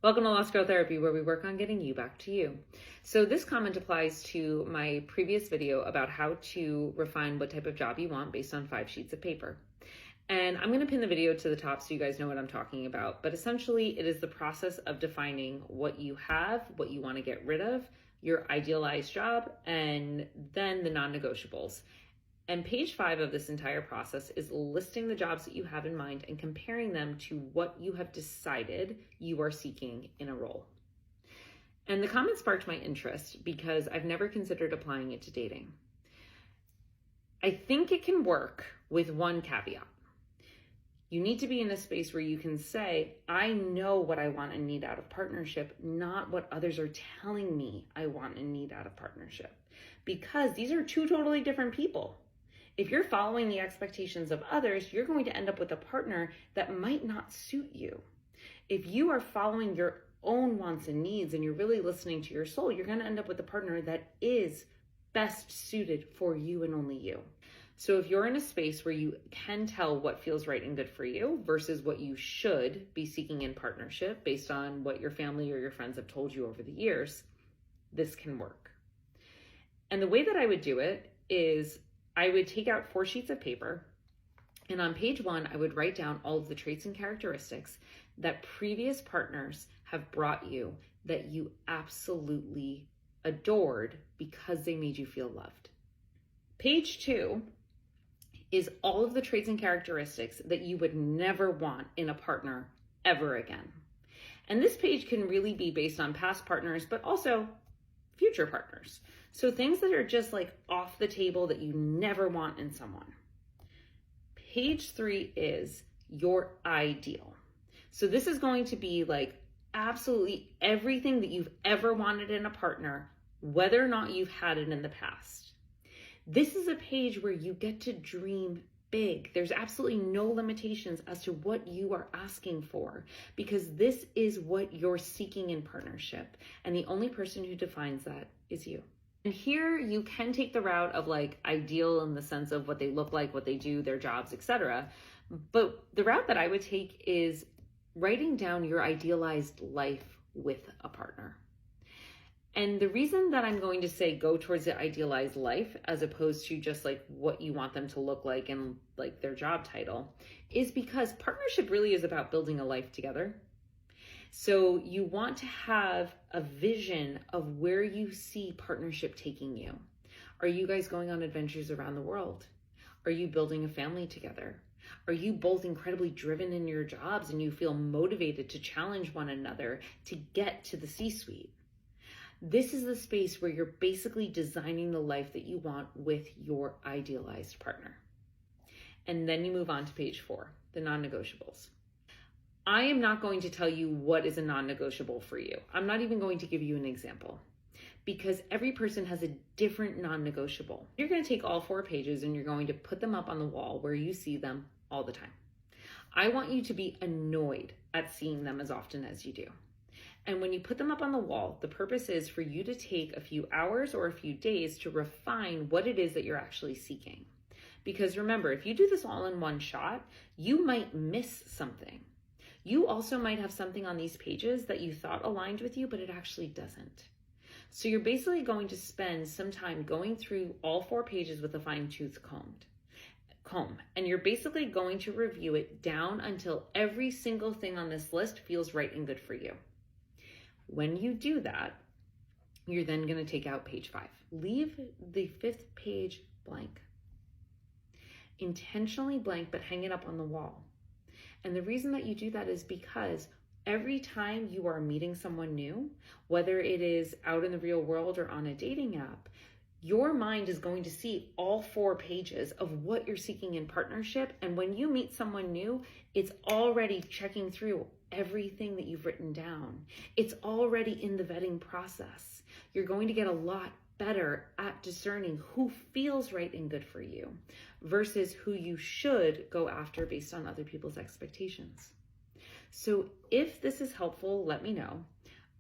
Welcome to Lost Girl Therapy, where we work on getting you back to you. So this comment applies to my previous video about how to refine what type of job you want based on 5 sheets of paper. And I'm going to pin the video to the top so you guys know what I'm talking about. But essentially, it is the process of defining what you have, what you want to get rid of, your idealized job, and then the non-negotiables. And page 5 of this entire process is listing the jobs that you have in mind and comparing them to what you have decided you are seeking in a role. And the comment sparked my interest because I've never considered applying it to dating. I think it can work with one caveat. You need to be in a space where you can say, I know what I want and need out of partnership, not what others are telling me I want and need out of partnership. Because these are two totally different people. If you're following the expectations of others, you're going to end up with a partner that might not suit you. If you are following your own wants and needs and you're really listening to your soul, you're going to end up with a partner that is best suited for you and only you. So if you're in a space where you can tell what feels right and good for you versus what you should be seeking in partnership based on what your family or your friends have told you over the years, this can work. And the way that I would do it is I would take out 4 sheets of paper, and on page 1, I would write down all of the traits and characteristics that previous partners have brought you that you absolutely adored because they made you feel loved. Page 2 is all of the traits and characteristics that you would never want in a partner ever again. And this page can really be based on past partners, but also future partners. So things that are just like off the table that you never want in someone. Page 3 is your ideal. So this is going to be like absolutely everything that you've ever wanted in a partner, whether or not you've had it in the past. This is a page where you get to dream big. There's absolutely no limitations as to what you are asking for because this is what you're seeking in partnership. And the only person who defines that is you. And here you can take the route of like ideal in the sense of what they look like, what they do, their jobs, etc. But the route that I would take is writing down your idealized life with a partner. And the reason that I'm going to say go towards the idealized life as opposed to just like what you want them to look like and like their job title is because partnership really is about building a life together. So you want to have a vision of where you see partnership taking you. Are you guys going on adventures around the world? Are you building a family together? Are you both incredibly driven in your jobs and you feel motivated to challenge one another to get to the C-suite? This is the space where you're basically designing the life that you want with your idealized partner. And then you move on to page 4, the non-negotiables. I am not going to tell you what is a non-negotiable for you. I'm not even going to give you an example because every person has a different non-negotiable. You're going to take all 4 pages and you're going to put them up on the wall where you see them all the time. I want you to be annoyed at seeing them as often as you do. And when you put them up on the wall, the purpose is for you to take a few hours or a few days to refine what it is that you're actually seeking. Because remember, if you do this all in one shot, you might miss something. You also might have something on these pages that you thought aligned with you, but it actually doesn't. So you're basically going to spend some time going through all 4 pages with a fine-tooth comb. And you're basically going to review it down until every single thing on this list feels right and good for you. When you do that, you're then going to take out page 5. Leave the 5th page blank. Intentionally blank, but hang it up on the wall. And the reason that you do that is because every time you are meeting someone new, whether it is out in the real world or on a dating app, your mind is going to see all 4 pages of what you're seeking in partnership. And when you meet someone new, it's already checking through everything that you've written down. It's already in the vetting process. You're going to get a lot better at discerning who feels right and good for you versus who you should go after based on other people's expectations. So if this is helpful, let me know.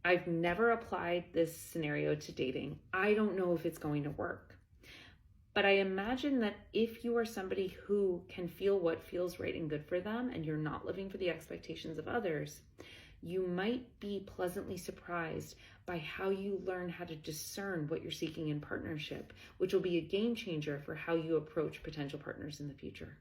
I've never applied this scenario to dating. I don't know if it's going to work. But I imagine that if you are somebody who can feel what feels right and good for them and you're not living for the expectations of others, you might be pleasantly surprised by how you learn how to discern what you're seeking in partnership, which will be a game changer for how you approach potential partners in the future.